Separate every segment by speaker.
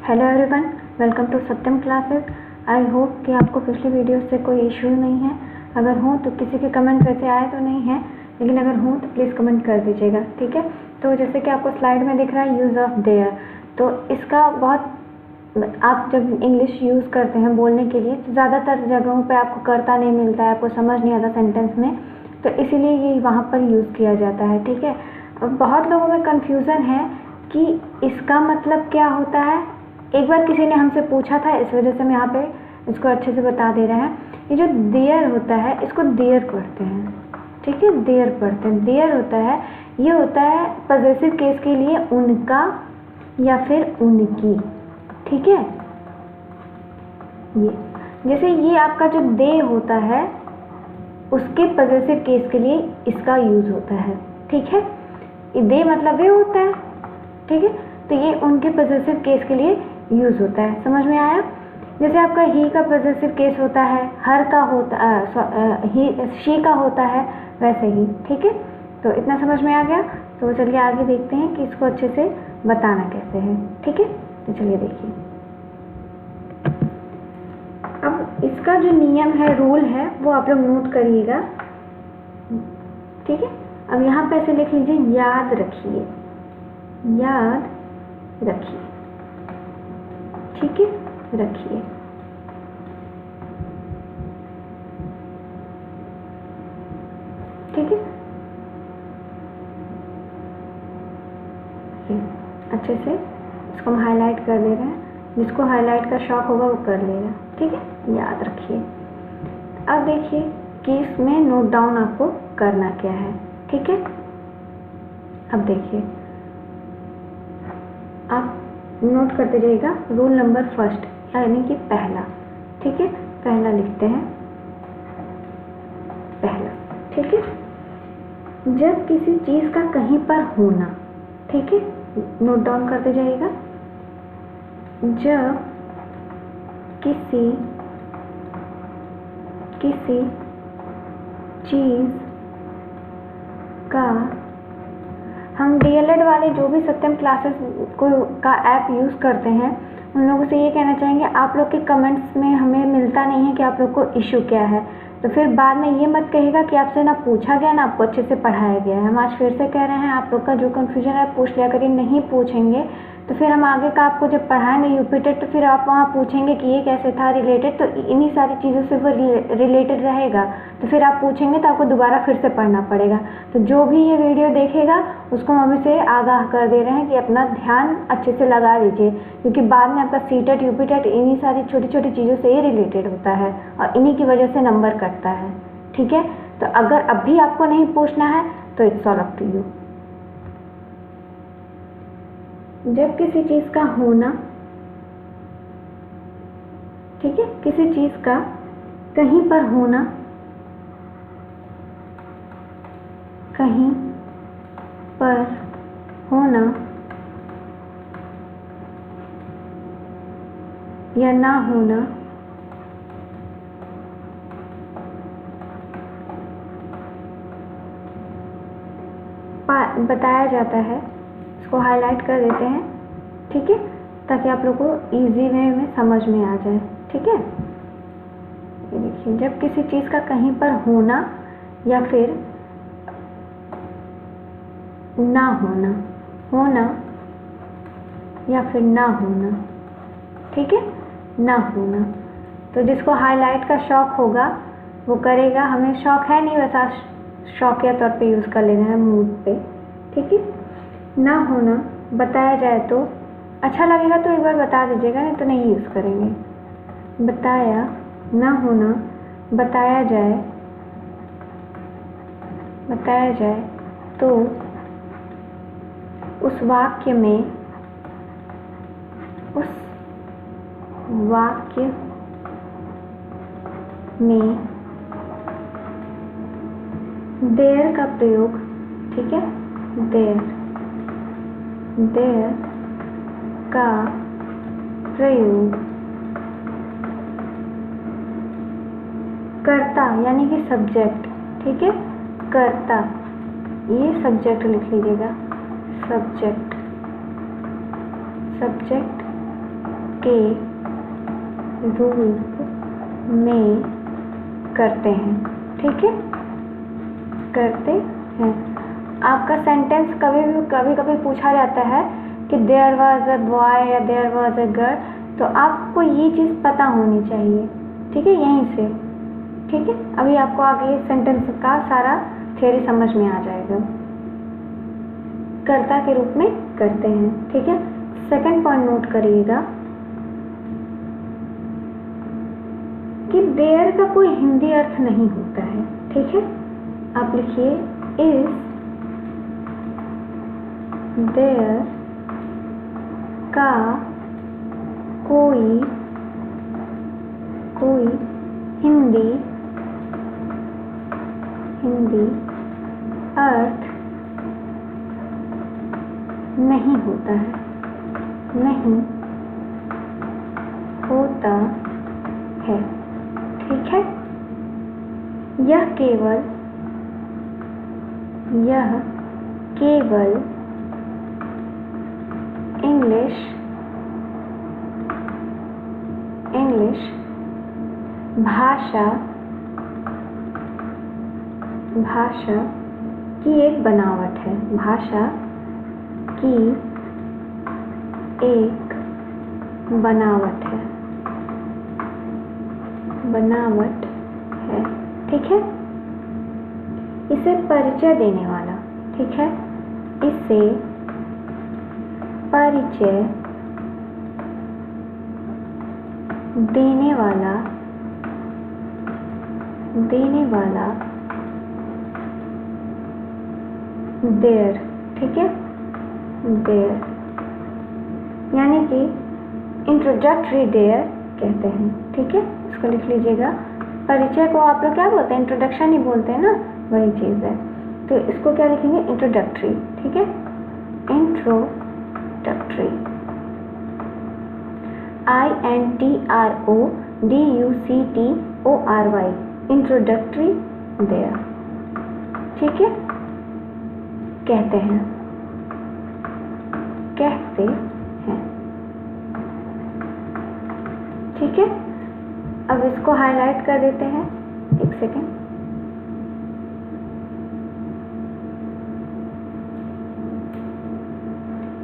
Speaker 1: Hello everyone, welcome to Satyam classes. I hope कि आपको पिछले वीडियो से कोई इश्यू नहीं है। अगर हो तो किसी के कमेंट वैसे आए तो नहीं है, लेकिन अगर हो तो प्लीज़ कमेंट कर दीजिएगा, ठीक है। तो जैसे कि आपको स्लाइड में दिख रहा है यूज़ ऑफ देयर, तो इसका बहुत आप जब इंग्लिश यूज़ करते हैं बोलने के लिए तो ज़्यादातर जगहों पे आपको करता नहीं मिलता है, आपको समझ नहीं आता सेंटेंस में, तो इसीलिए ये वहाँ पर यूज़ किया जाता है, ठीक है। अब बहुत लोगों में कन्फ्यूज़न है कि इसका मतलब क्या होता है। एक बार किसी ने हमसे पूछा था, इस वजह से हम यहाँ पे इसको अच्छे से बता दे रहे हैं। ये जो देयर होता है इसको देयर पढ़ते हैं, ठीक है, देयर पढ़ते हैं। देयर होता है, ये होता है पॉजेसिव केस के लिए उनका या फिर उनकी, ठीक है। ये जैसे ये आपका जो दे होता है उसके पॉजेसिव केस के लिए इसका यूज़ होता है, ठीक है। दे मतलब वे होता है, ठीक है, तो ये उनके पॉजेसिव केस के लिए यूज़ होता है। समझ में आया। जैसे आपका ही का पॉजेसिव केस होता है, हर का होता ही शी का होता है, वैसे ही, ठीक है। तो इतना समझ में आ गया। तो चलिए आगे देखते हैं कि इसको अच्छे से बताना कैसे है, ठीक है। तो चलिए देखिए, अब इसका जो नियम है, रूल है, वो आप लोग नोट करिएगा, ठीक है। अब यहाँ पे ऐसे लिख लीजिए, याद रखिए, याद रखिए, ठीक है, रखिए। ठीक है, अच्छे से इसको हम हाईलाइट कर दे रहे हैं। जिसको हाईलाइट का शौक होगा वो कर लेगा, ठीक है, याद रखिए। अब देखिए कि इसमें नोट डाउन आपको करना क्या है, ठीक है। अब देखिए, आप नोट करते जाइएगा। रूल नंबर फर्स्ट यानी कि पहला, ठीक है, पहला लिखते हैं, पहला, ठीक है। जब किसी चीज़ का कहीं पर होना, ठीक है, नोट डाउन करते जाइएगा। जब किसी चीज़ का, हम डीएलएड वाले जो भी सत्यम क्लासेस का ऐप यूज़ करते हैं उन लोगों से ये कहना चाहेंगे, आप लोग के कमेंट्स में हमें मिलता नहीं है कि आप लोग को इशू क्या है, तो फिर बाद में ये मत कहिएगा कि आपसे ना पूछा गया ना आपको अच्छे से पढ़ाया गया है। हम आज फिर से कह रहे हैं, आप लोग का जो कन्फ्यूजन है पूछ लिया करिए। नहीं पूछेंगे तो फिर हम आगे का आपको जब पढ़ाएंगे यूपी टेट, तो फिर आप वहाँ पूछेंगे कि ये कैसे था रिलेटेड, तो इन्हीं सारी चीज़ों से वो रिलेटेड रहेगा, तो फिर आप पूछेंगे तो आपको दोबारा फिर से पढ़ना पड़ेगा। तो जो भी ये वीडियो देखेगा उसको हम इसे आगाह कर दे रहे हैं कि अपना ध्यान अच्छे से लगा लीजिए, क्योंकि बाद में आपका सी टेट यूपी टेट इन्हीं सारी छोटी छोटी चीज़ों से ही रिलेटेड होता है और इन्हीं की वजह से नंबर कटता है, ठीक है। तो अगर अभी आपको नहीं पूछना है तो it's all up to you. जब किसी चीज़ का होना, ठीक है, किसी चीज़ का कहीं पर होना, कहीं पर होना या ना होना बताया जाता है। इसको हाईलाइट कर देते हैं, ठीक है, ताकि आप लोगों को इजी वे में समझ में आ जाए, ठीक है। ये देखिए, जब किसी चीज़ का कहीं पर होना या फिर ना होना, होना या फिर ना होना, ठीक है, ना होना। तो जिसको हाईलाइट का शौक होगा वो करेगा। हमें शौक है नहीं, वैसा शौकिया तौर पे यूज़ कर लेना है, मूड पे, ठीक है। ना होना बताया जाए तो अच्छा लगेगा तो एक बार बता दीजिएगा, नहीं तो नहीं यूज़ करेंगे। बताया, ना होना, बताया जाए, बताया जाए तो उस वाक्य में, उस वाक्य में देयर का प्रयोग, ठीक है, देयर, देयर का प्रयोग कर्ता यानी कि सब्जेक्ट, ठीक है, कर्ता, ये सब्जेक्ट लिख लीजिएगा, सब्जेक्ट, सब्जेक्ट के रूप में करते हैं। ठीक है, करते हैं। आपका सेंटेंस कभी कभी पूछा जाता है कि देयर वाज अ बॉय या देयर वाज अ गर्ल, तो आपको ये चीज़ पता होनी चाहिए। ठीक है, यहीं से। ठीक है, अभी आपको आगे सेंटेंस का सारा थ्योरी समझ में आ जाएगा। कर्ता के रूप में करते हैं। ठीक है, सेकंड पॉइंट नोट करिएगा कि देयर का कोई हिंदी अर्थ नहीं होता है। ठीक है, आप लिखिए इज देयर का कोई हिंदी अर्थ नहीं होता है, नहीं होता है। ठीक है, यह केवल इंग्लिश भाषा की एक बनावट है। भाषा की एक बनावट है। ठीक है, इसे परिचय देने वाला। ठीक है, इसे परिचय देने वाला देयर। ठीक है, देयर यानी कि इंट्रोडक्टरी देयर कहते हैं। ठीक है, इसको लिख लीजिएगा। परिचय को आप लोग क्या बोलते हैं? इंट्रोडक्शन ही बोलते हैं ना, वही चीज़ है। तो इसको क्या लिखेंगे? इंट्रोडक्टरी। ठीक है, इंट्रोडक्टरी, INTRODUCTORY, इंट्रोडक्टरी देयर। ठीक है, कहते हैं। ठीक है, अब इसको हाईलाइट कर देते हैं। एक सेकेंड,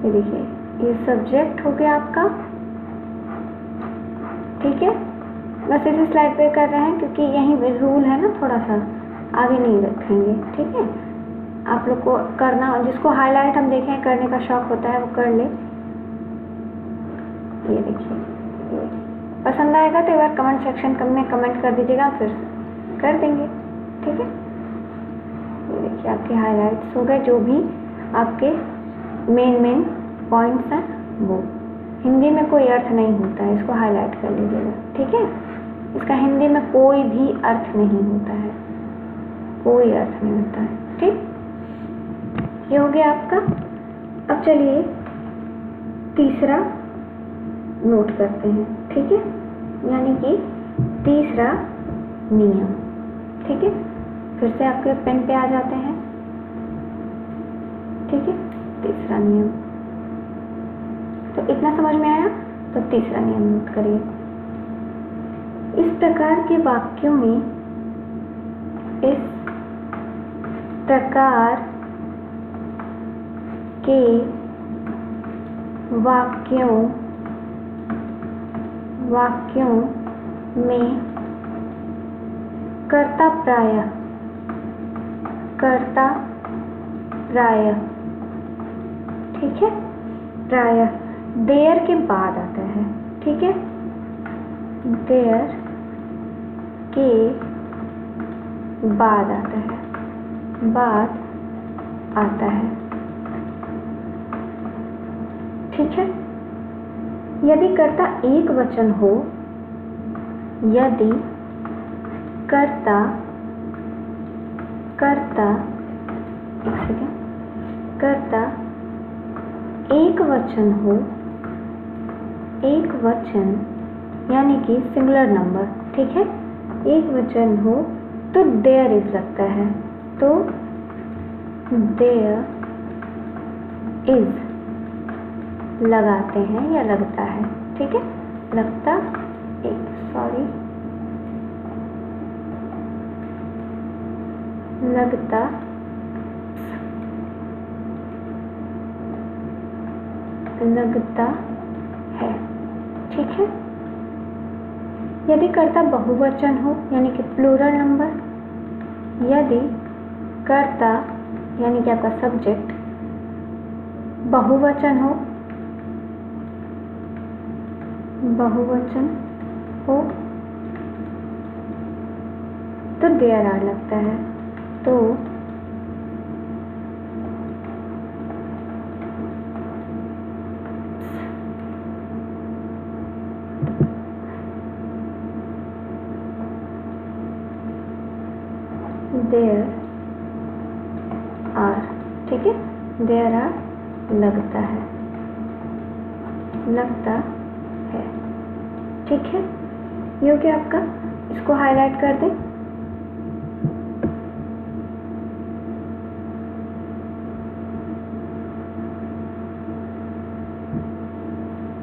Speaker 1: ये देखिए, ये सब्जेक्ट हो गया आपका। ठीक है, बस इसी स्लाइड पे कर रहे हैं क्योंकि यही रूल है ना, थोड़ा सा आगे नहीं रखेंगे। ठीक है, आप लोग को करना, जिसको हाईलाइट हम देखें करने का शौक होता है वो कर ले। ये देखिए, पसंद आएगा तो एक बार कमेंट सेक्शन में कमेंट कर दीजिएगा, फिर कर देंगे। ठीक है, ये देखिए आपके हाईलाइट्स हो गए, जो भी आपके मेन पॉइंट्स हैं वो। हिंदी में कोई अर्थ नहीं होता है, इसको हाईलाइट कर लीजिएगा। ठीक है, इसका हिंदी में कोई भी अर्थ नहीं होता है, कोई अर्थ नहीं होता है। ठीक, ये हो गया आपका। अब चलिए तीसरा नोट करते हैं। ठीक है, यानी कि तीसरा नियम। ठीक है, फिर से आपके पेन पे आ जाते हैं। ठीक है, तीसरा नियम, तो इतना समझ में आया, तो तीसरा नियम नोट करिए। इस प्रकार के वाक्यों में वाक्यों में कर्ता प्राय, ठीक है, प्राय देयर के बाद आता है। ठीक है, देयर के बाद आता है। ठीक है, यदि कर्ता एक वचन हो, यदि कर्ता एक वचन हो, एक वचन यानी कि सिंगुलर नंबर। ठीक है, एक वचन हो तो देयर इज लगता है, तो देयर इज लगाते हैं या लगता है। ठीक है, लगता लगता है। ठीक है। यदि कर्ता बहुवचन हो यानी कि प्लूरल नंबर, यदि कर्ता यानी कि आपका सब्जेक्ट बहुवचन हो तो देयर आर लगता है। तो देयर आर, ठीक है, देयर आर लगता है। ठीक है, ये हो गया आपका। इसको हाईलाइट कर दें।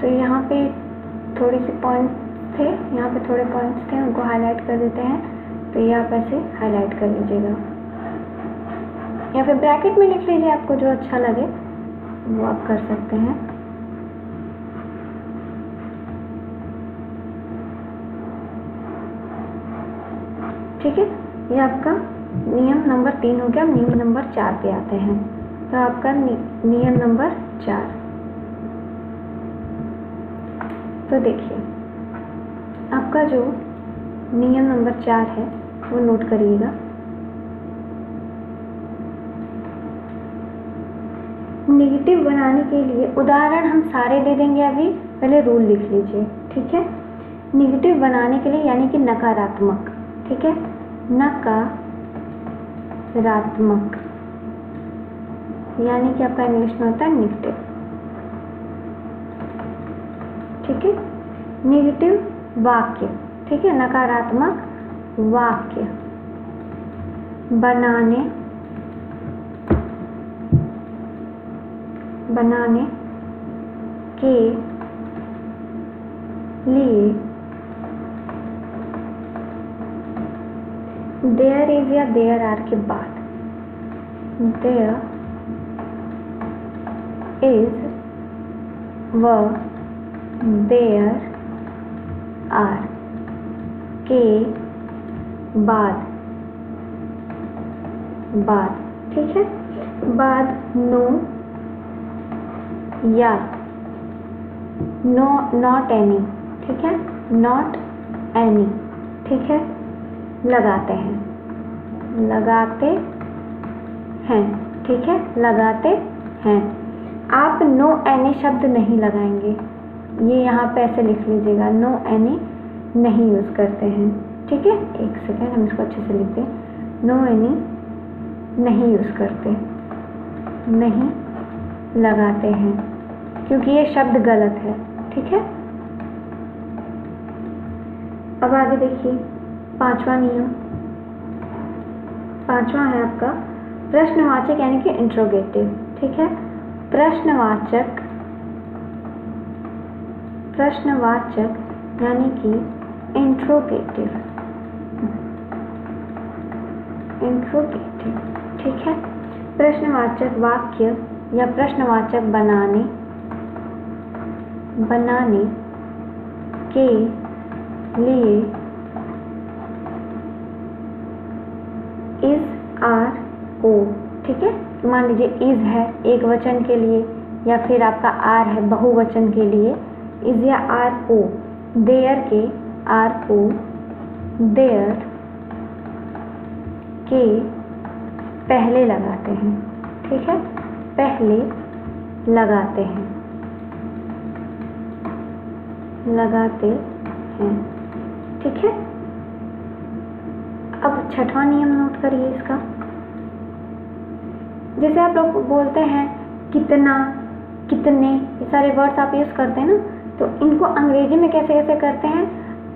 Speaker 1: तो यहाँ पे थोड़ी सी पॉइंट्स थे, यहाँ पे थोड़े पॉइंट्स थे, उनको हाईलाइट कर देते हैं। तो ये आप ऐसे हाईलाइट कर लीजिएगा या फिर ब्रैकेट में लिख लीजिए, आपको जो अच्छा लगे वो आप कर सकते हैं। ठीक है, ये आपका नियम नंबर 3 हो गया। नियम नंबर 4 पे आते हैं। तो आपका नियम नंबर 4, तो देखिए आपका जो नियम नंबर 4 है वो नोट करिएगा। नेगेटिव बनाने के लिए उदाहरण हम सारे दे देंगे, अभी पहले रूल लिख लीजिए। ठीक है, नेगेटिव बनाने के लिए यानी कि नकारात्मक, ठीक है, नकारात्मक यानी कि आपका इंग्लिश में होता है नेगेटिव। ठीक है, नेगेटिव वाक्य, ठीक है, नकारात्मक वाक्य बनाने के लिए देयर इज या देयर आर के बाद देयर इज व देयर आर के बाद, ठीक है, बाद नो या नो, नॉट एनी, ठीक है, नॉट एनी, ठीक है, लगाते हैं, ठीक है, लगाते हैं। आप नो एनी शब्द नहीं लगाएंगे, ये यहाँ पे ऐसे लिख लीजिएगा, नो एनी नहीं यूज़ करते हैं। ठीक है, एक सेकेंड हम इसको अच्छे से लिख दें। नो एनी नहीं यूज़ करते, नहीं लगाते हैं, क्योंकि ये शब्द गलत है। ठीक है, अब आगे देखिए 5वां नियम। 5वां है आपका प्रश्नवाचक यानी कि इंट्रोगेटिव। ठीक है, प्रश्नवाचक यानी कि इंट्रोगेटिव। ठीक है, प्रश्नवाचक वाक्य या प्रश्नवाचक बनाने के लिए इज आर ओ, ठीक है, मान लीजिए इज है एक वचन के लिए या फिर आपका आर है बहुवचन के लिए, इज या आर ओ, देयर के आर ओ, देयर के पहले लगाते हैं। ठीक है, पहले लगाते हैं, ठीक है। अब 6वां नियम नोट करिए इसका। जैसे आप लोग बोलते हैं कितना, कितने, ये सारे वर्ड्स आप यूज़ करते हैं ना, तो इनको अंग्रेजी में कैसे कैसे करते हैं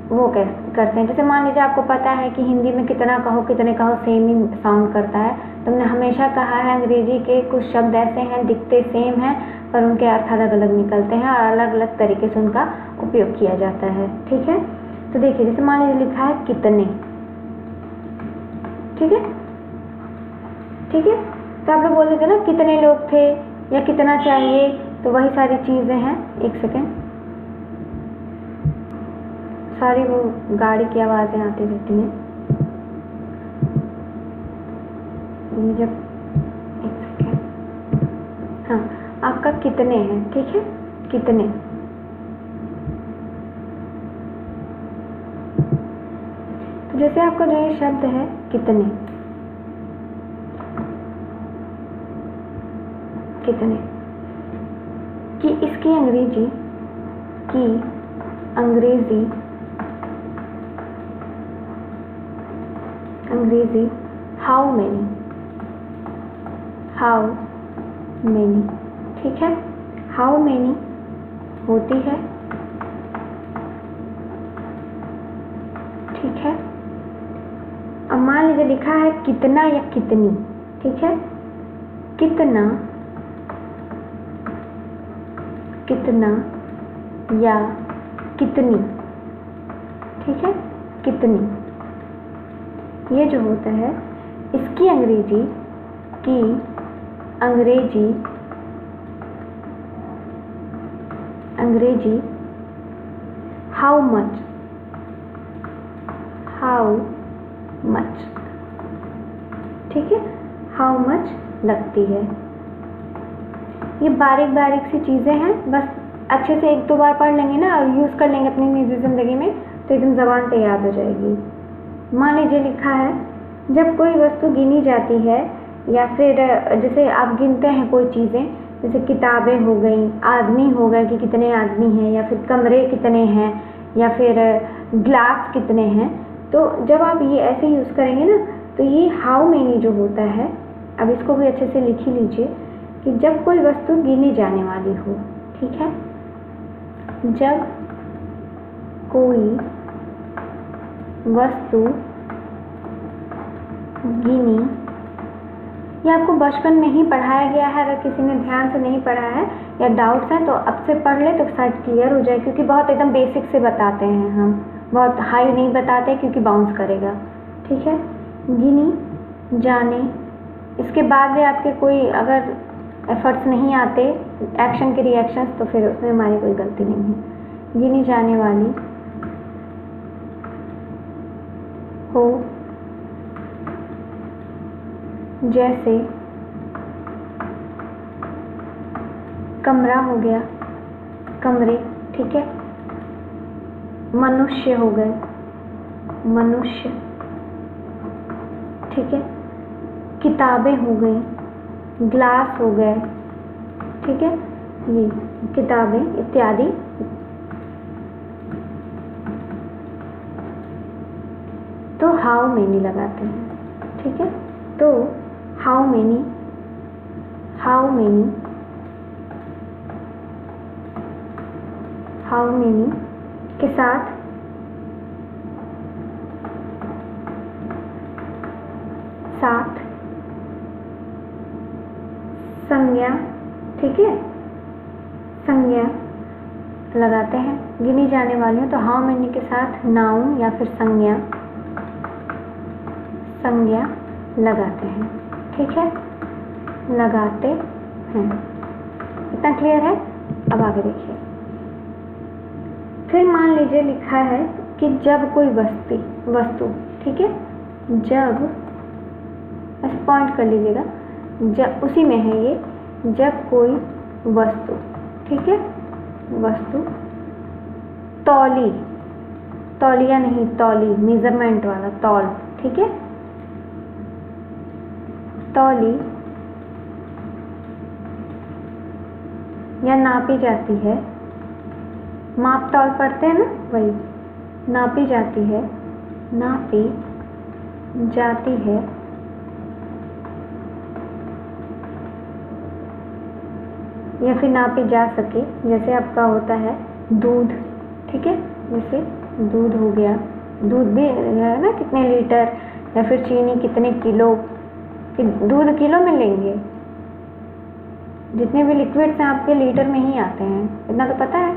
Speaker 1: वो कैसे करते हैं। जैसे मान लीजिए आपको पता है कि हिंदी में कितना कहो कितने कहो सेम ही साउंड करता है, तो हमने हमेशा कहा है अंग्रेजी के कुछ शब्द ऐसे हैं दिखते सेम हैं पर उनके अर्थ अलग अलग निकलते हैं और अलग अलग तरीके से उनका उपयोग किया जाता है। ठीक है, तो देखिए जैसे मान लीजिए लिखा है कितने, ठीक है, ठीक है, तो आप लोग बोल देते ना कितने लोग थे या कितना चाहिए, तो वही सारी चीज़ें हैं। एक सेकेंड, सारी वो गाड़ी की आवाज़ें आती रहती हैं। जब एक सेकेंड, हाँ, आपका कितने हैं, ठीक है, कितने, तो जैसे आपका जो ये शब्द है कितने, कितने कि इसकी अंग्रेजी हाउ मेनी, ठीक है, हाउ मेनी होती है, ठीक है। अब मान लीजिए लिखा है कितना या कितनी, ठीक है, कितना या कितनी, ठीक है, कितनी, ये जो होता है इसकी अंग्रेजी हाउ मच, ठीक है, हाउ मच लगती है। ये बारीक बारीक सी चीज़ें हैं, बस अच्छे से एक दो बार पढ़ लेंगे ना और यूज़ कर लेंगे अपनी निजी ज़िंदगी में तो एकदम ज़बान पे याद हो जाएगी। मान लीजिए लिखा है जब कोई वस्तु गिनी जाती है या फिर जैसे आप गिनते हैं कोई चीज़ें, जैसे किताबें हो गई, आदमी हो गए कि कितने आदमी हैं, या फिर कमरे कितने हैं, या फिर ग्लास कितने हैं, तो जब आप ये ऐसे यूज़ करेंगे ना तो ये हाउ मेनी जो होता है, अब इसको भी अच्छे से लिख ही लीजिए कि जब कोई वस्तु गिनी जाने वाली हो, ठीक है, जब कोई वस्तु गिनी, ये आपको बचपन में ही पढ़ाया गया है, अगर किसी ने ध्यान से नहीं पढ़ा है या डाउट्स हैं तो अब से पढ़ ले तो शायद क्लियर हो जाए, क्योंकि बहुत एकदम बेसिक से बताते हैं हम, बहुत हाई नहीं बताते क्योंकि बाउंस करेगा। ठीक है, गिनी जाने, इसके बाद भी आपके कोई अगर एफर्ट्स नहीं आते एक्शन के रिएक्शंस तो फिर उसमें हमारी कोई गलती नहीं है। गिनी जाने वाली हो, जैसे कमरा हो गया, कमरे, ठीक है, मनुष्य हो गए, मनुष्य, ठीक है, किताबें हो गई, ग्लास हो गए, ठीक है, ये किताबें इत्यादि। तो हाउ मेनी लगाते हैं, ठीक है, तो हाउ मेनी के साथ संज्ञा, ठीक है, संज्ञा लगाते हैं। गिनी जाने वाली हो तो हाउ मेनी के साथ नाउन या फिर संज्ञा लगाते हैं, ठीक है, लगाते हैं। इतना क्लियर है? अब आगे देखिए। फिर मान लीजिए लिखा है कि जब कोई वस्तु, ठीक है, जब, ऐसे पॉइंट कर लीजिएगा, जब उसी में है ये, जब कोई वस्तु, ठीक है, वस्तु तौलिया नहीं, तौली, मेजरमेंट वाला तौल, ठीक है, तौली या नापी जाती है, माप तौल पढ़ते हैं ना, वही नापी जाती है या फिर नापी जा सके, जैसे आपका होता है दूध, ठीक है, जैसे दूध हो गया, दूध भी है ना कितने लीटर, या फिर चीनी कितने किलो, कि दूध किलो में लेंगे, जितने भी लिक्विड्स हैं आपके लीटर में ही आते हैं, इतना तो पता है।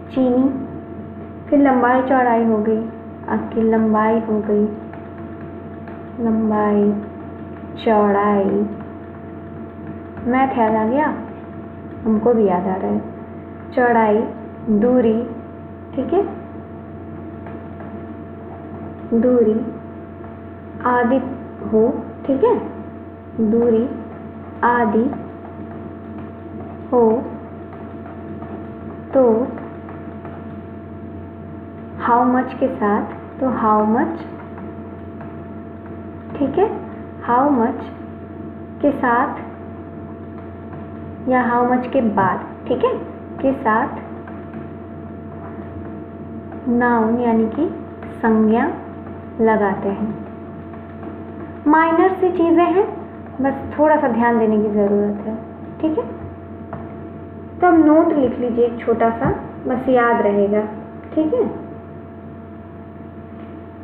Speaker 1: चीनी, फिर लंबाई चौड़ाई हो गई, आपकी लंबाई हो गई, लंबाई चौड़ाई, मैथ याद आ गया, हमको भी याद आ रहा है। चौड़ाई, दूरी, ठीक है, दूरी आदि हो, ठीक है, दूरी आदि हो तो हाउ मच के साथ, तो हाउ मच, ठीक है, हाउ मच के साथ या हाउ मच के बाद, ठीक है, के साथ नाउन यानी कि संज्ञा लगाते हैं। माइनर सी चीज़ें हैं, बस थोड़ा सा ध्यान देने की ज़रूरत है, ठीक है। तो अब नोट लिख लीजिए एक छोटा सा, बस याद रहेगा, ठीक है।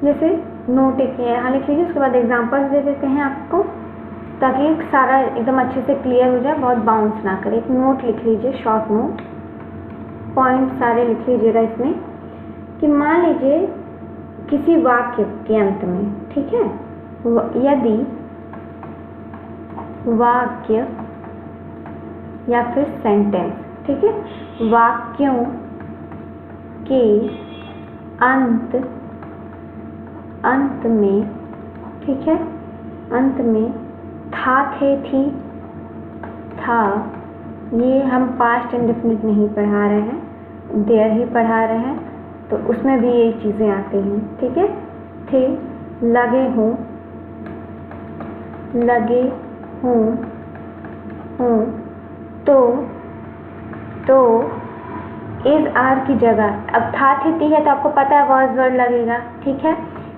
Speaker 1: जैसे नोट एक यहाँ लिख लीजिए, उसके बाद एग्जांपल्स दे देते हैं आपको, ताकि सारा एकदम अच्छे से क्लियर हो जाए, बहुत बाउंस ना करे। एक नोट लिख लीजिए, शॉर्ट नोट, पॉइंट सारे लिख लीजिएगा इसमें, कि मान लीजिए किसी वाक्य के अंत में, ठीक है, यदि वाक्य या फिर सेंटेंस, ठीक है, वाक्यों के अंत में, ठीक है, अंत में था, थे, थी, था, ये हम पास्ट इंडेफिनिट नहीं पढ़ा रहे हैं, देयर ही पढ़ा रहे हैं, तो उसमें भी यही चीज़ें आती हैं, ठीक है। थे, लगे हों, लगे हों, तो इज आर की जगह, अब था, थी है तो आपको पता है वॉज वर्ड लगेगा, ठीक है।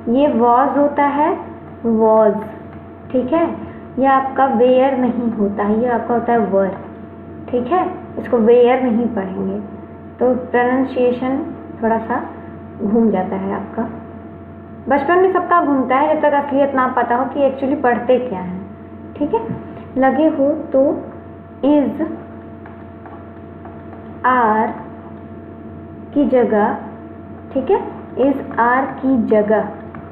Speaker 1: ये वॉज होता है, वॉज, ठीक है, ये आपका वेयर नहीं होता है, ये आपका होता है वर, ठीक है, इसको वेयर नहीं पढ़ेंगे, तो प्रोनाउंसिएशन थोड़ा सा घूम जाता है आपका। बचपन में सबका घूमता है, जब तक असलियत ना पता हो कि एक्चुअली पढ़ते क्या हैं, ठीक है। लगे हो तो इज आर की जगह, ठीक है, इज आर की जगह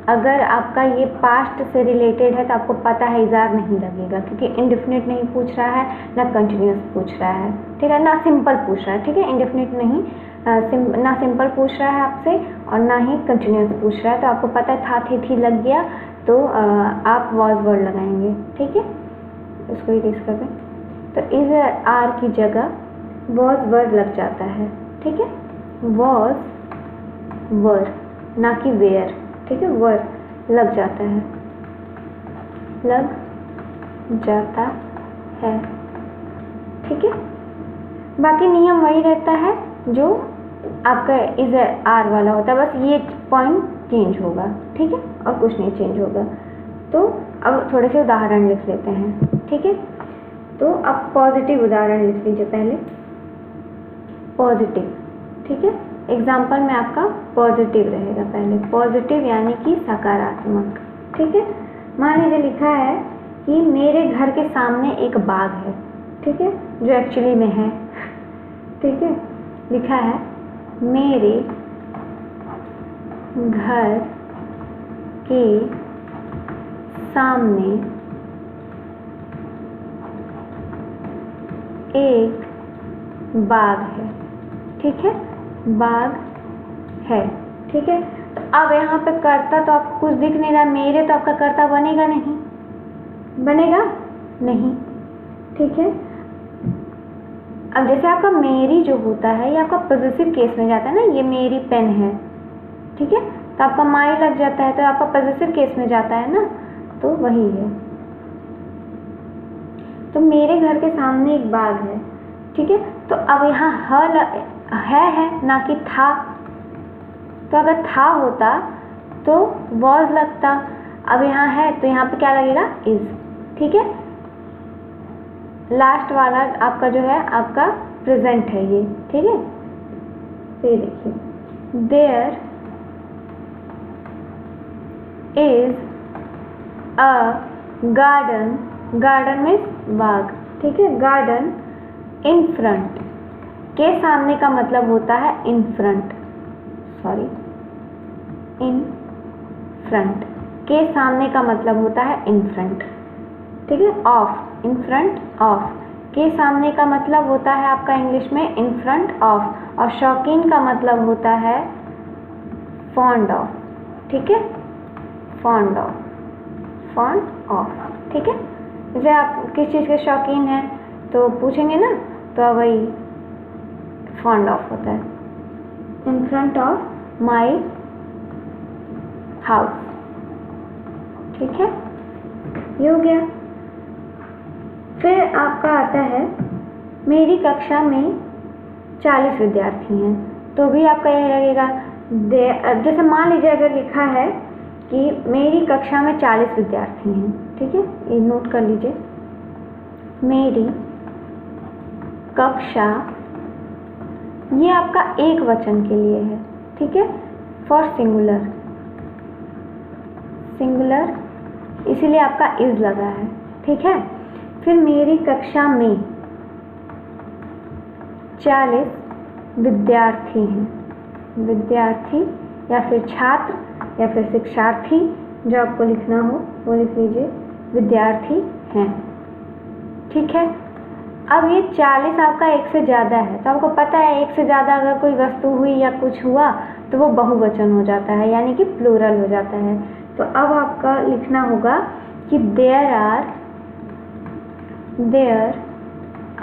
Speaker 1: अगर आपका ये पास्ट से रिलेटेड है तो आपको पता है इज आर नहीं लगेगा, क्योंकि इंडेफिनिट नहीं पूछ रहा है, ना कंटिन्यूस पूछ रहा है, ठीक है, ना सिंपल पूछ रहा है, ठीक है, इंडेफिनिट नहीं, ना सिंपल पूछ रहा है आपसे और ना ही कंटिन्यूस पूछ रहा है, तो आपको पता है था, थी लग गया, तो आप वॉज वर्ड लगाएंगे, ठीक है। इसको इरेज कर दें, तो इज आर की जगह वॉज वर्ड लग जाता है, ठीक है, वॉज वर, ना कि वेयर, ठीक है, वर लग जाता है, लग जाता है, ठीक है। बाकी नियम वही रहता है जो आपका इज आर वाला होता है, बस ये पॉइंट चेंज होगा, ठीक है, और कुछ नहीं चेंज होगा। तो अब थोड़े से उदाहरण लिख लेते हैं, ठीक है। तो अब पॉजिटिव उदाहरण लिख लीजिए पहले, पॉजिटिव, ठीक है, एग्जाम्पल में आपका पॉजिटिव रहेगा पहले, पॉजिटिव यानी कि सकारात्मक, ठीक है। मान लीजिए लिखा है कि मेरे घर के सामने एक बाग है, ठीक है, जो एक्चुअली में है, ठीक है, लिखा है मेरे घर के सामने एक बाग है, ठीक है, बाग है, ठीक है। तो अब यहाँ पे कर्ता तो आपको कुछ दिख नहीं रहा, मेरे तो आपका कर्ता बनेगा नहीं, बनेगा नहीं, ठीक है। अब जैसे आपका मेरी जो होता है ये आपका पॉजिटिव केस में जाता है ना, ये मेरी पेन है, ठीक है, तो आपका माई लग जाता है, तो आपका पॉजिटिव केस में जाता है ना, तो वही है। तो मेरे घर के सामने एक बाग है, ठीक है, तो अब यहाँ है ना कि था, तो अगर था होता तो वॉज लगता, अब यहाँ है तो यहाँ पे क्या लगेगा, इज, ठीक है। लास्ट वाला आपका जो है आपका प्रेजेंट है ये, ठीक है। तो ये देखिए, there is a garden, garden में बाग, ठीक है, गार्डन इन फ्रंट, के सामने का मतलब होता है in front, sorry, in front, के सामने का मतलब होता है इन फ्रंट, ठीक है। ऑफ, इन फ्रंट ऑफ, के सामने का मतलब होता है आपका इंग्लिश में इन फ्रंट ऑफ, और शौकीन का मतलब होता है फॉन्ड ऑफ, ठीक है, फॉन्ड ऑफ, फॉन्ड ऑफ, ठीक है। जैसे आप किस चीज़ के शौकीन हैं तो पूछेंगे ना, तो वही फॉन्ड ऑफ होता है। In front of my house, ठीक है, ये हो गया। फिर आपका आता है मेरी कक्षा में 40 विद्यार्थी हैं, तो भी आपका यही लगेगा। जैसे मान लीजिए अगर लिखा है कि मेरी कक्षा में 40 विद्यार्थी हैं, ठीक है, ये नोट कर लीजिए, मेरी कक्षा, ये आपका एक वचन के लिए है, ठीक है, फॉर सिंगुलर, सिंगुलर, इसीलिए आपका इज लगा है, ठीक है। फिर मेरी कक्षा में 40 विद्यार्थी हैं, विद्यार्थी या फिर छात्र या फिर शिक्षार्थी, जो आपको लिखना हो वो लिख लीजिए, विद्यार्थी हैं, ठीक है। अब ये 40 आपका एक से ज़्यादा है, तो आपको पता है एक से ज़्यादा अगर कोई वस्तु हुई या कुछ हुआ तो वो बहुवचन हो जाता है, यानी कि प्लूरल हो जाता है। तो अब आपका लिखना होगा कि देयर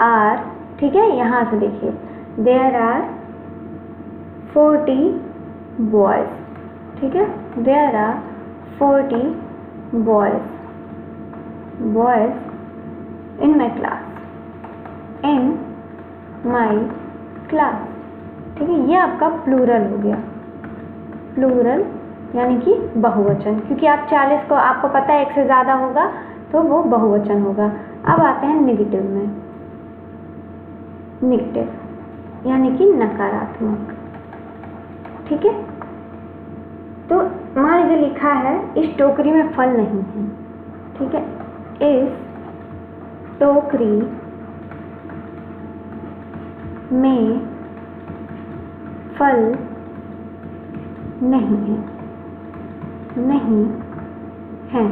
Speaker 1: आर, ठीक है, यहाँ से देखिए, देयर आर 40 बॉयज़, ठीक है, there are 40 boys in my class, in my class, ठीक है। ये आपका प्लूरल हो गया, प्लूरल यानी कि बहुवचन, क्योंकि आप 40 को आपको पता है एक से ज़्यादा होगा तो वो बहुवचन होगा। अब आते हैं नेगेटिव में, नेगेटिव यानी कि नकारात्मक, ठीक है। तो मान लीजिए लिखा है इस टोकरी में फल नहीं है, ठीक है, इस टोकरी में फल नहीं है, नहीं है,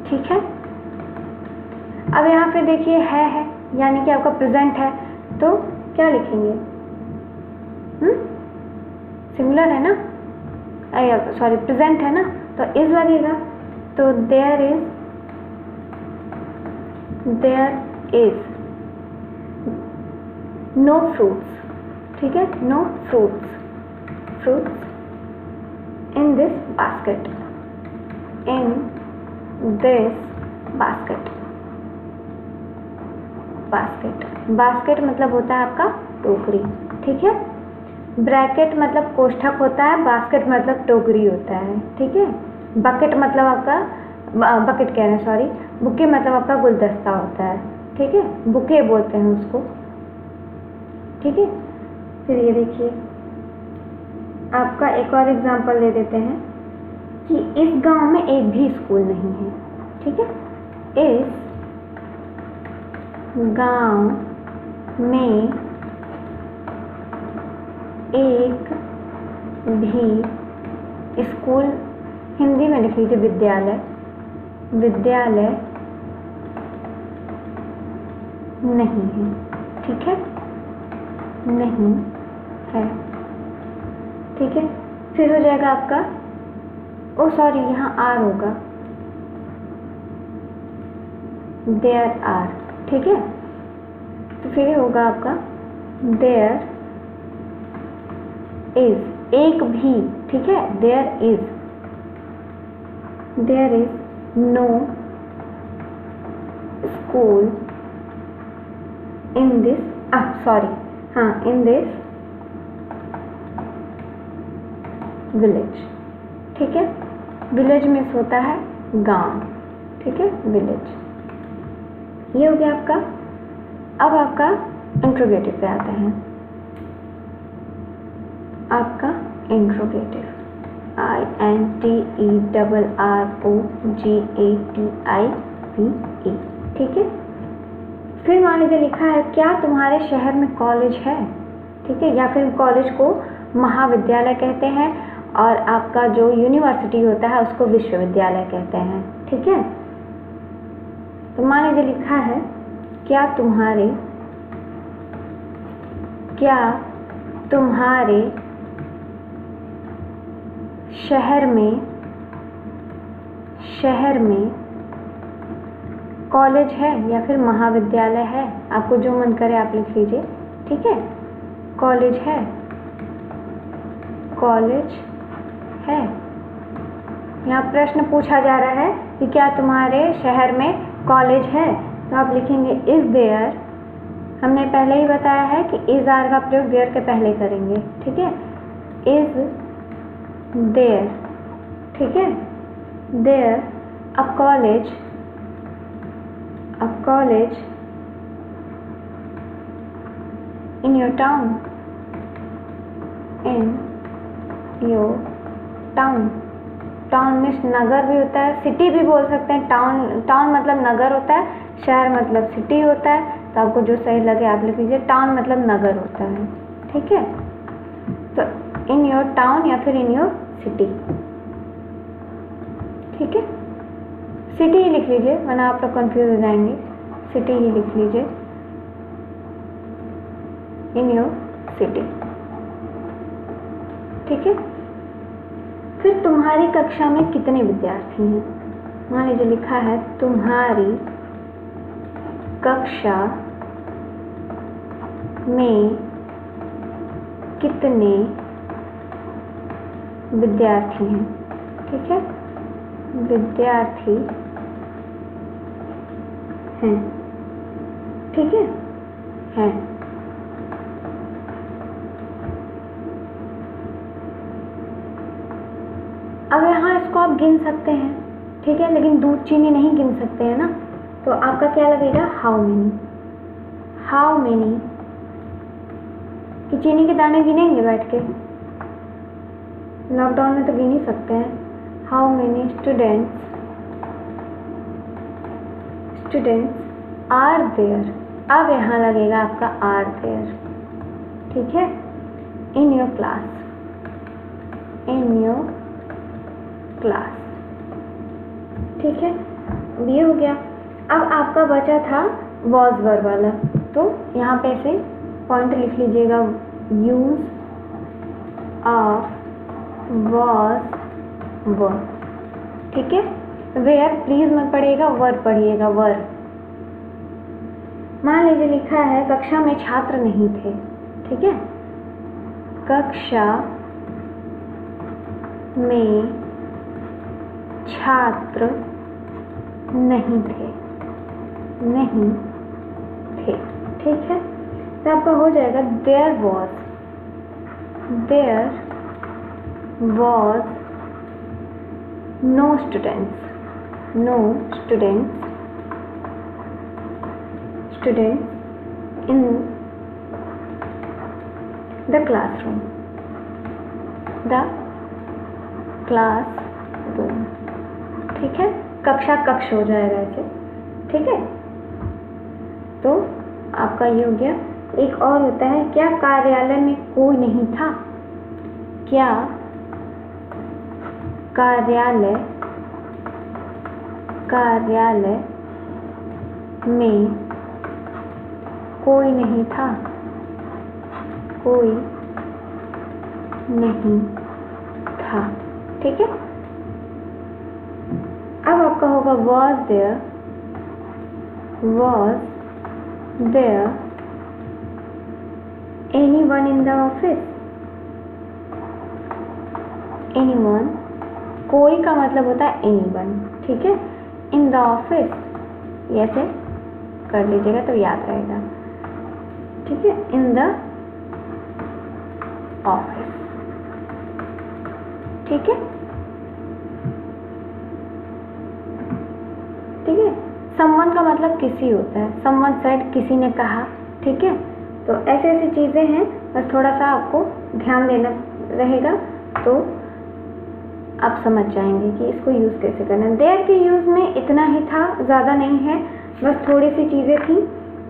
Speaker 1: ठीक है। अब यहाँ पे देखिए है यानी कि आपका प्रेजेंट है, तो क्या लिखेंगे, सिंगुलर है ना, सॉरी प्रेजेंट है ना, तो इज लगेगा, तो देयर इज नो फ्रूट्स, ठीक है, no fruits in this basket, in this basket, basket मतलब होता है आपका टोकरी, ठीक है। ब्रैकेट मतलब कोष्ठक होता है, बास्केट मतलब टोकरी होता है, ठीक है। बकेट मतलब आपका, बकेट कह रहे हैं सॉरी, बुके मतलब आपका गुलदस्ता होता है, ठीक है, बुके बोलते हैं उसको, ठीक है। फिर ये देखिए आपका एक और एग्जांपल ले देते हैं कि इस गांव में एक भी स्कूल नहीं है, ठीक है, इस गांव में एक भी स्कूल, हिंदी में लिख लीजिए विद्यालय, विद्यालय नहीं है, ठीक है, नहीं है, ठीक है। फिर हो जाएगा आपका, ओ सॉरी यहाँ आर होगा, देयर आर, ठीक है। तो फिर होगा आपका देयर इज, एक भी, ठीक है, there is no school in this, sorry, हाँ, इन दिस विलेज, ठीक है। विलेज में होता है गांव, ठीक है, विलेज, ये हो गया आपका। अब आपका इंट्रोगेटिव पे आते हैं, आपका इंट्रोगेटिव, INTERROGATIVE, ठीक है। फिर मान लीजिए लिखा है क्या तुम्हारे शहर में कॉलेज है, ठीक है, या फिर कॉलेज को महाविद्यालय कहते हैं और आपका जो यूनिवर्सिटी होता है उसको विश्वविद्यालय कहते हैं, ठीक है। तो मान लीजिए लिखा है क्या तुम्हारे शहर में कॉलेज है या फिर महाविद्यालय है, आपको जो मन करे आप लिख लीजिए, ठीक है। कॉलेज है यहाँ प्रश्न पूछा जा रहा है कि क्या तुम्हारे शहर में कॉलेज है, तो आप लिखेंगे इज देयर। हमने पहले ही बताया है कि इज आर का प्रयोग देयर के पहले करेंगे, ठीक है। इज देयर, ठीक है, there a college in your town, town में नगर भी होता है, सिटी भी बोल सकते हैं। टाउन मतलब नगर होता है, शहर मतलब सिटी होता है, तो आपको जो सही लगे आप लिख लीजिए। टाउन मतलब नगर होता है, ठीक है। तो इन योर टाउन या फिर इन योर सिटी, ठीक है। सिटी ही लिख लीजिए वरना आप लोग कंफ्यूज हो जाएंगे, सिटी ही लिख लीजिए, इन योर सिटी, ठीक है। फिर तुम्हारी कक्षा में कितने विद्यार्थी हैं, मान लीजिए लिखा है तुम्हारी कक्षा में कितने विद्यार्थी हैं, ठीक है, विद्यार्थी हैं, ठीक है, हैं। अब यहाँ इसको आप गिन सकते हैं, ठीक है, लेकिन दूध चीनी नहीं गिन सकते हैं ना, तो आपका क्या लगेगा हाउ मेनी कि चीनी के दाने गिनेंगे बैठ के, लॉकडाउन में तो गिन ही सकते हैं। How many students are there, अब यहाँ लगेगा आपका आर देयर, ठीक है, इन योर क्लास, ठीक है। ये हो गया। अब आपका बचा था वॉज वर्ब वाला, तो यहाँ पे ऐसे पॉइंट लिख लीजिएगा, यूज ऑफ वॉज वर्ब, ठीक है। वेयर प्लीज मत पढ़िएगा, वर्ब पढ़िएगा, वर्ब। मान लीजिए लिखा है कक्षा में छात्र नहीं थे, ठीक है, कक्षा में छात्र नहीं थे, ठीक है। तो आपका हो जाएगा there was no students in the classroom, ठीक है। कक्ष हो जाएगा ऐसे, ठीक है। तो आपका ये हो गया। एक और होता है क्या कार्यालय में कोई नहीं था, क्या कार्यालय में कोई नहीं था, ठीक है। अब आपका होगा was there anyone in the office, anyone, कोई का मतलब होता है anyone, ठीक है। in the office ऐसे कर लीजिएगा तो याद रहेगा, ठीक है, in the office, ठीक है, ठीक है। someone का मतलब किसी होता है, someone said किसी ने कहा, ठीक है। तो ऐसे ऐसी चीज़ें हैं, बस थोड़ा सा आपको ध्यान देना रहेगा तो आप समझ जाएंगे कि इसको यूज़ कैसे करना है। देयर के यूज़ में इतना ही था, ज़्यादा नहीं है, बस थोड़ी सी चीज़ें थी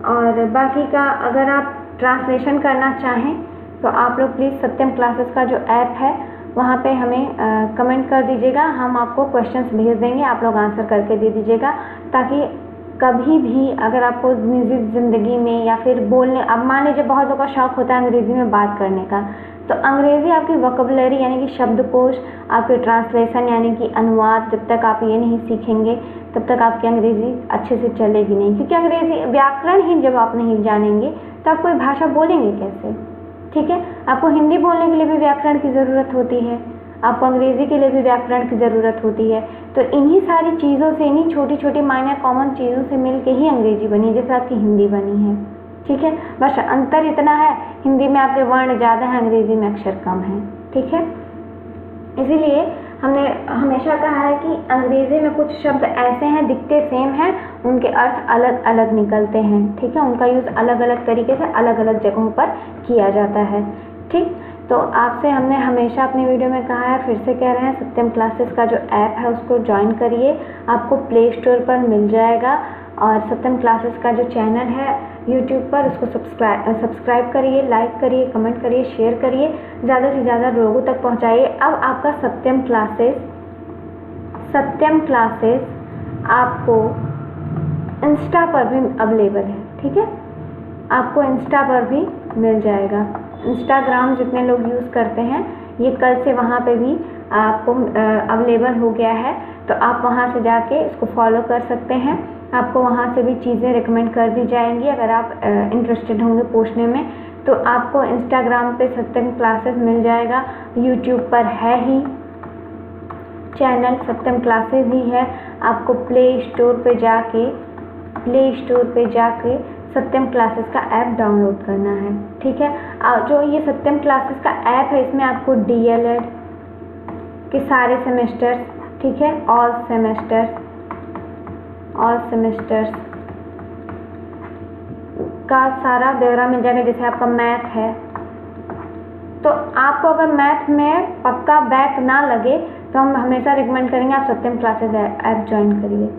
Speaker 1: और बाकी का अगर आप ट्रांसलेशन करना चाहें तो आप लोग प्लीज़ सत्यम क्लासेस का जो ऐप है वहाँ पे हमें कमेंट कर दीजिएगा। हम आपको क्वेश्चंस भेज देंगे, आप लोग आंसर करके दे दीजिएगा, ताकि कभी भी अगर आपको निजी ज़िंदगी में या फिर बोलने, अब मान लीजिए बहुत लोगों का शौक़ होता है अंग्रेज़ी में बात करने का, तो अंग्रेज़ी आपकी वोकैबुलरी यानी कि शब्दकोश, आपके ट्रांसलेशन यानी कि अनुवाद, जब तक आप ये नहीं सीखेंगे तब तक आपकी अंग्रेज़ी अच्छे से चलेगी नहीं। क्योंकि अंग्रेज़ी व्याकरण ही जब आप नहीं जानेंगे तो आप कोई भाषा बोलेंगे कैसे? ठीक है, आपको हिंदी बोलने के लिए भी व्याकरण की ज़रूरत होती है, आपको अंग्रेज़ी के लिए भी व्याकरण की ज़रूरत होती है। तो इन्हीं सारी चीज़ों से, इन्हीं छोटी छोटी माइनर कॉमन चीज़ों से मिल के ही अंग्रेज़ी बनी, जैसे आपकी हिंदी बनी है। ठीक है, बस अंतर इतना है, हिंदी में आपके वर्ण ज़्यादा है, अंग्रेज़ी में अक्षर कम है। ठीक है, इसीलिए हमने हमेशा कहा है कि अंग्रेज़ी में कुछ शब्द ऐसे हैं, दिखते सेम हैं, उनके अर्थ अलग अलग निकलते हैं। ठीक है, उनका यूज़ अलग अलग तरीके से अलग अलग जगहों पर किया जाता है। ठीक, तो आपसे हमने हमेशा अपनी वीडियो में कहा है, फिर से कह रहे हैं, सत्यम क्लासेस का जो ऐप है उसको ज्वाइन करिए, आपको प्ले स्टोर पर मिल जाएगा। और सत्यम क्लासेस का जो चैनल है यूट्यूब पर, उसको सब्सक्राइब करिए, लाइक करिए, कमेंट करिए, शेयर करिए, ज़्यादा से ज़्यादा लोगों तक पहुंचाइए। अब आपका सत्यम क्लासेस आपको इंस्टा पर भी अवेलेबल है। ठीक है, आपको इंस्टा पर भी मिल जाएगा। इंस्टाग्राम जितने लोग यूज़ करते हैं, ये कल से वहाँ पे भी आपको अवेलेबल हो गया है, तो आप वहाँ से जाके इसको फॉलो कर सकते हैं। आपको वहाँ से भी चीज़ें रिकमेंड कर दी जाएंगी। अगर आप इंटरेस्टेड होंगे पूछने में, तो आपको इंस्टाग्राम पे सत्यम क्लासेस मिल जाएगा। यूट्यूब पर है ही चैनल, सत्यम क्लासेस ही है। आपको प्ले स्टोर पे जाके सत्यम क्लासेस का ऐप डाउनलोड करना है। ठीक है, जो ये सत्यम क्लासेस का ऐप है, इसमें आपको DLED के सारे सेमेस्टर्स, ठीक है, ऑल सेमेस्टर्स का सारा ब्यौरा मिल जाएगा। जैसे आपका मैथ है, तो आपको अगर मैथ में पक्का बैक ना लगे तो हम हमेशा रिकमेंड करेंगे आप सत्यम क्लासेस ऐप ज्वाइन करिए,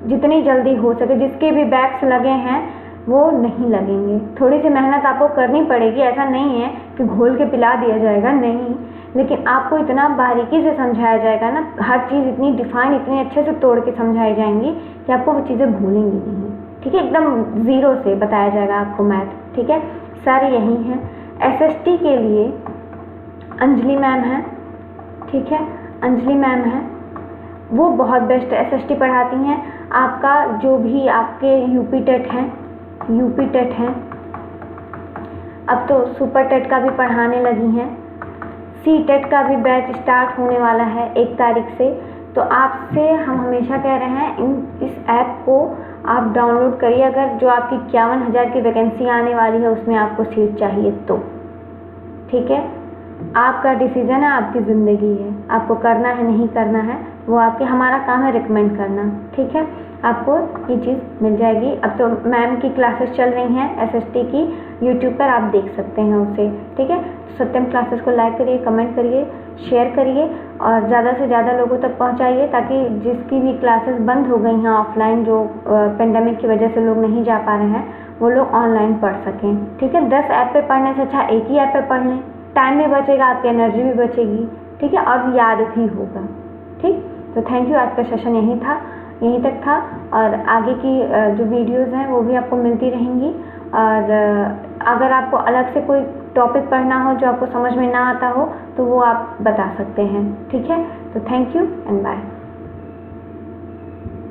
Speaker 1: जितनी जल्दी हो सके। जिसके भी बैक्स लगे हैं वो नहीं लगेंगे। थोड़ी सी मेहनत आपको करनी पड़ेगी, ऐसा नहीं है कि घोल के पिला दिया जाएगा, नहीं, लेकिन आपको इतना बारीकी से समझाया जाएगा ना, हर चीज़ इतनी डिफाइन, इतनी अच्छे से तोड़ के समझाई जाएंगी कि आपको वो चीज़ें भूलेंगी नहीं। ठीक है, एकदम ज़ीरो से बताया जाएगा आपको मैथ। ठीक है, सर यही हैं। SST के लिए अंजलि मैम हैं। ठीक है, अंजलि मैम हैं, वो बहुत बेस्ट SST पढ़ाती हैं। आपका जो भी आपके यूपी टेट हैं, अब तो सुपर टेट का भी पढ़ाने लगी हैं। CTET का भी बैच स्टार्ट होने वाला है 1 तारीख से। तो आपसे हम हमेशा कह रहे हैं इस ऐप को आप डाउनलोड करिए। अगर जो आपकी 51,000 की वैकेंसी आने वाली है उसमें आपको सीट चाहिए तो। ठीक है, आपका डिसीजन है, आपकी ज़िंदगी है, आपको करना है नहीं करना है वो आपके, हमारा काम है रिकमेंड करना। ठीक है, आपको ये चीज़ मिल जाएगी। अब तो मैम की क्लासेस चल रही हैं SST की, यूट्यूब पर आप देख सकते हैं उसे। ठीक है, सत्यम क्लासेस को लाइक करिए, कमेंट करिए, शेयर करिए और ज़्यादा से ज़्यादा लोगों तक पहुंचाइए, ताकि जिसकी भी क्लासेस बंद हो गई हैं ऑफलाइन, जो पेंडेमिक की वजह से लोग नहीं जा पा रहे हैं, वो लोग ऑनलाइन पढ़ सकें। ठीक है, 10 ऐप पे पढ़ने से अच्छा एक ही ऐप पे पढ़ लें, टाइम भी बचेगा, आपकी एनर्जी भी बचेगी। ठीक है, और याद भी होगा। ठीक, तो थैंक यू। आज का सेशन यहीं तक था और आगे की जो वीडियोज़ हैं वो भी आपको मिलती रहेंगी। और अगर आपको अलग से कोई टॉपिक पढ़ना हो जो आपको समझ में ना आता हो तो वो आप बता सकते हैं। ठीक है, तो थैंक यू एंड बाय।